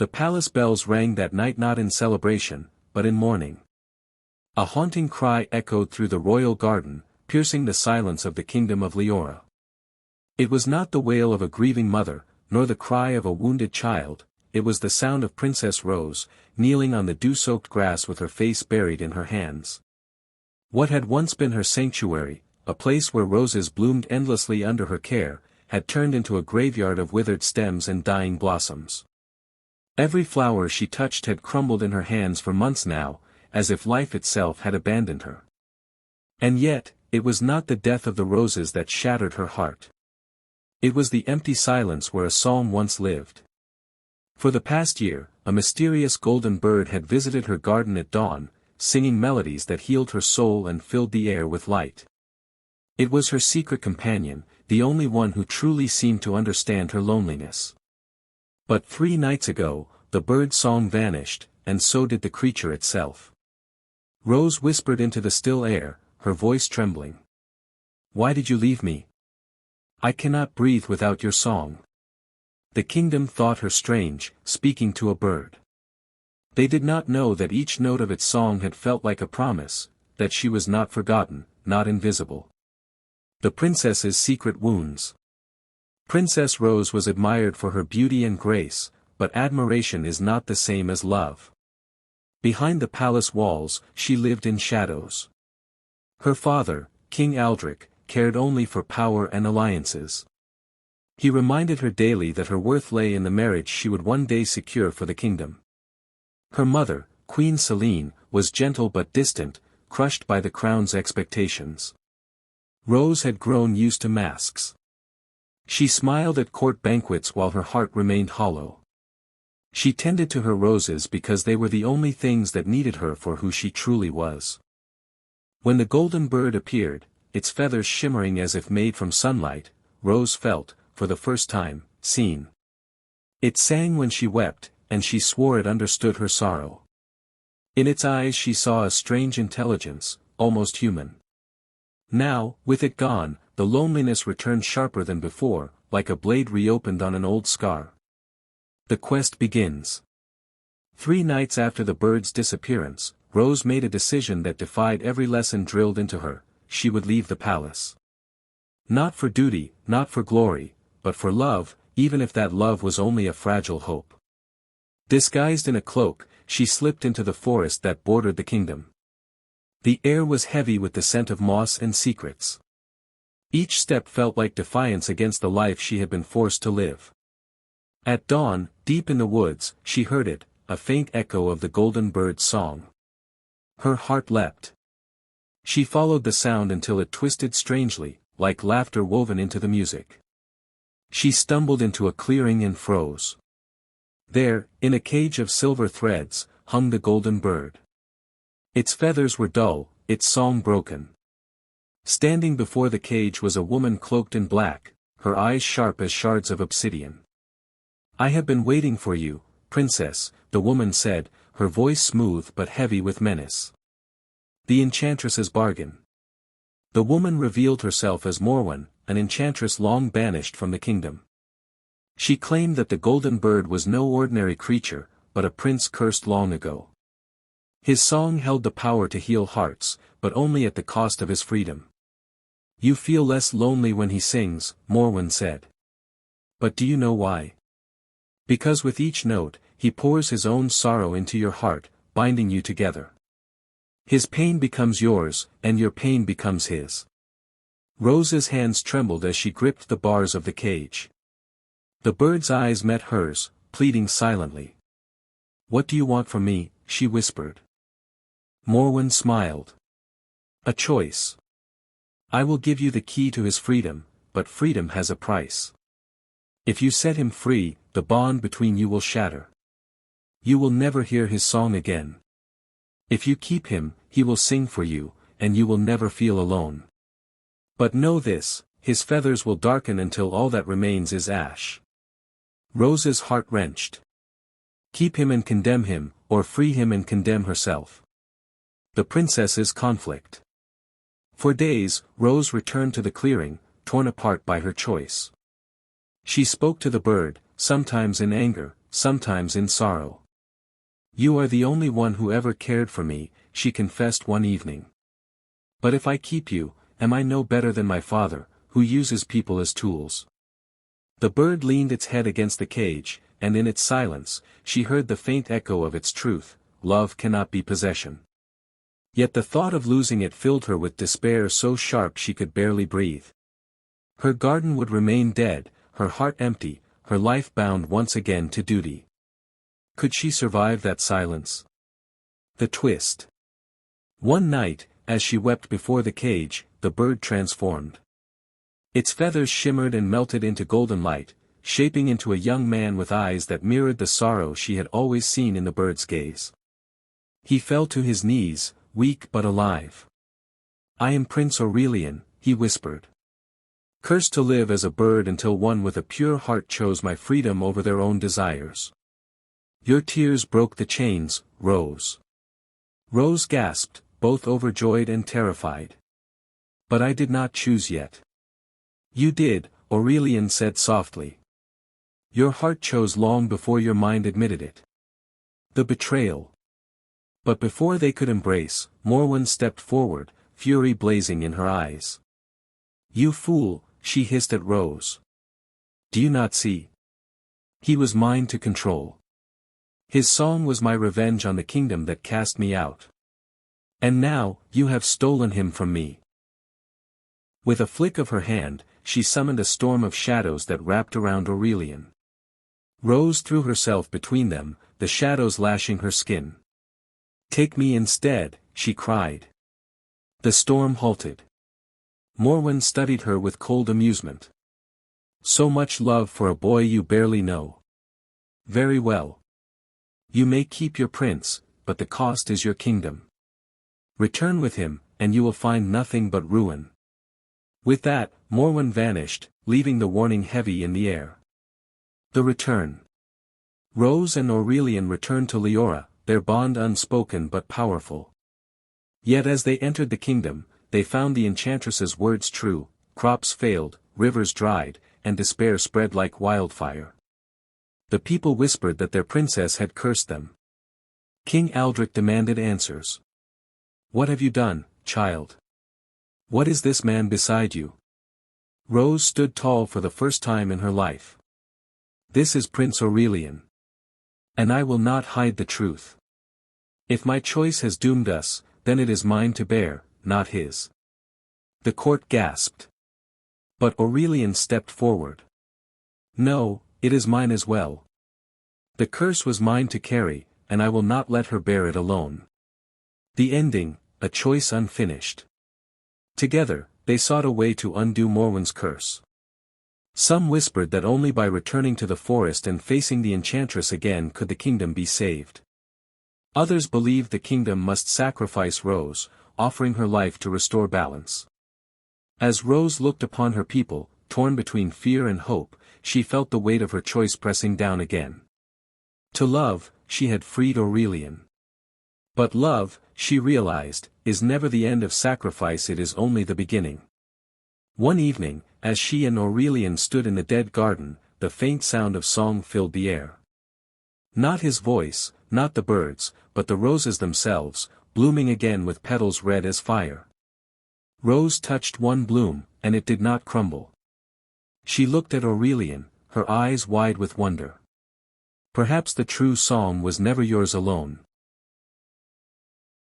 The palace bells rang that night not in celebration, but in mourning. A haunting cry echoed through the royal garden, piercing the silence of the kingdom of Leora. It was not the wail of a grieving mother, nor the cry of a wounded child, it was the sound of Princess Rose, kneeling on the dew-soaked grass with her face buried in her hands. What had once been her sanctuary, a place where roses bloomed endlessly under her care, had turned into a graveyard of withered stems and dying blossoms. Every flower she touched had crumbled in her hands for months now, as if life itself had abandoned her. And yet, it was not the death of the roses that shattered her heart. It was the empty silence where a psalm once lived. For the past year, a mysterious golden bird had visited her garden at dawn, singing melodies that healed her soul and filled the air with light. It was her secret companion, the only one who truly seemed to understand her loneliness. But 3 nights ago, the bird's song vanished, and so did the creature itself. Rose whispered into the still air, her voice trembling. "Why did you leave me? I cannot breathe without your song." The kingdom thought her strange, speaking to a bird. They did not know that each note of its song had felt like a promise, that she was not forgotten, not invisible. The princess's secret wounds. Princess Rose was admired for her beauty and grace, but admiration is not the same as love. Behind the palace walls, she lived in shadows. Her father, King Aldrich, cared only for power and alliances. He reminded her daily that her worth lay in the marriage she would one day secure for the kingdom. Her mother, Queen Celine, was gentle but distant, crushed by the crown's expectations. Rose had grown used to masks. She smiled at court banquets while her heart remained hollow. She tended to her roses because they were the only things that needed her for who she truly was. When the golden bird appeared, its feathers shimmering as if made from sunlight, Rose felt, for the first time, seen. It sang when she wept, and she swore it understood her sorrow. In its eyes she saw a strange intelligence, almost human. Now, with it gone, the loneliness returned sharper than before, like a blade reopened on an old scar. The quest begins. 3 nights after the bird's disappearance, Rose made a decision that defied every lesson drilled into her: she would leave the palace. Not for duty, not for glory, but for love, even if that love was only a fragile hope. Disguised in a cloak, she slipped into the forest that bordered the kingdom. The air was heavy with the scent of moss and secrets. Each step felt like defiance against the life she had been forced to live. At dawn, deep in the woods, she heard it, a faint echo of the golden bird's song. Her heart leapt. She followed the sound until it twisted strangely, like laughter woven into the music. She stumbled into a clearing and froze. There, in a cage of silver threads, hung the golden bird. Its feathers were dull, its song broken. Standing before the cage was a woman cloaked in black, her eyes sharp as shards of obsidian. "I have been waiting for you, princess," the woman said, her voice smooth but heavy with menace. The enchantress's bargain. The woman revealed herself as Morwen, an enchantress long banished from the kingdom. She claimed that the golden bird was no ordinary creature, but a prince cursed long ago. His song held the power to heal hearts, but only at the cost of his freedom. "You feel less lonely when he sings," Morwen said. "But do you know why? Because with each note, he pours his own sorrow into your heart, binding you together. His pain becomes yours, and your pain becomes his." Rose's hands trembled as she gripped the bars of the cage. The bird's eyes met hers, pleading silently. "What do you want from me?" she whispered. Morwen smiled. "A choice. I will give you the key to his freedom, but freedom has a price. If you set him free, the bond between you will shatter. You will never hear his song again. If you keep him, he will sing for you, and you will never feel alone. But know this, his feathers will darken until all that remains is ash." Rose's heart wrenched. Keep him and condemn him, or free him and condemn herself. The princess's conflict. For days, Rose returned to the clearing, torn apart by her choice. She spoke to the bird, sometimes in anger, sometimes in sorrow. You are the only one who ever cared for me, she confessed one evening. But if I keep you, am I no better than my father, who uses people as tools? The bird leaned its head against the cage, and in its silence, she heard the faint echo of its truth: love cannot be possession. Yet the thought of losing it filled her with despair so sharp she could barely breathe. Her garden would remain dead, her heart empty, her life bound once again to duty. Could she survive that silence? The twist. One night, as she wept before the cage, the bird transformed. Its feathers shimmered and melted into golden light, shaping into a young man with eyes that mirrored the sorrow she had always seen in the bird's gaze. He fell to his knees, weak but alive. "I am Prince Aurelian," he whispered. "Cursed to live as a bird until one with a pure heart chose my freedom over their own desires." "Your tears broke the chains, Rose." Rose gasped, both overjoyed and terrified. "But I did not choose yet." "You did," Aurelian said softly. "Your heart chose long before your mind admitted it." The betrayal. But before they could embrace, Morwen stepped forward, fury blazing in her eyes. "You fool," she hissed at Rose. "Do you not see? He was mine to control. His song was my revenge on the kingdom that cast me out. And now, you have stolen him from me." With a flick of her hand, she summoned a storm of shadows that wrapped around Aurelian. Rose threw herself between them, the shadows lashing her skin. "Take me instead," she cried. The storm halted. Morwen studied her with cold amusement. "So much love for a boy you barely know. Very well. You may keep your prince, but the cost is your kingdom. Return with him, and you will find nothing but ruin." With that, Morwen vanished, leaving the warning heavy in the air. The return. Rose and Aurelian returned to Leora, their bond unspoken but powerful. Yet as they entered the kingdom, they found the enchantress's words true: crops failed, rivers dried, and despair spread like wildfire. The people whispered that their princess had cursed them. King Aldrich demanded answers. "What have you done, child? What is this man beside you?" Rose stood tall for the first time in her life. "This is Prince Aurelian. And I will not hide the truth. If my choice has doomed us, then it is mine to bear, not his." The court gasped. But Aurelian stepped forward. "No, it is mine as well. The curse was mine to carry, and I will not let her bear it alone." The ending, a choice unfinished. Together, they sought a way to undo Morwen's curse. Some whispered that only by returning to the forest and facing the enchantress again could the kingdom be saved. Others believed the kingdom must sacrifice Rose, offering her life to restore balance. As Rose looked upon her people, torn between fear and hope, she felt the weight of her choice pressing down again. To love, she had freed Aurelian. But love, she realized, is never the end of sacrifice, it is only the beginning. One evening, as she and Aurelian stood in the dead garden, the faint sound of song filled the air. Not his voice, not the birds, but the roses themselves, blooming again with petals red as fire. Rose touched one bloom, and it did not crumble. She looked at Aurelian, her eyes wide with wonder. "Perhaps the true song was never yours alone."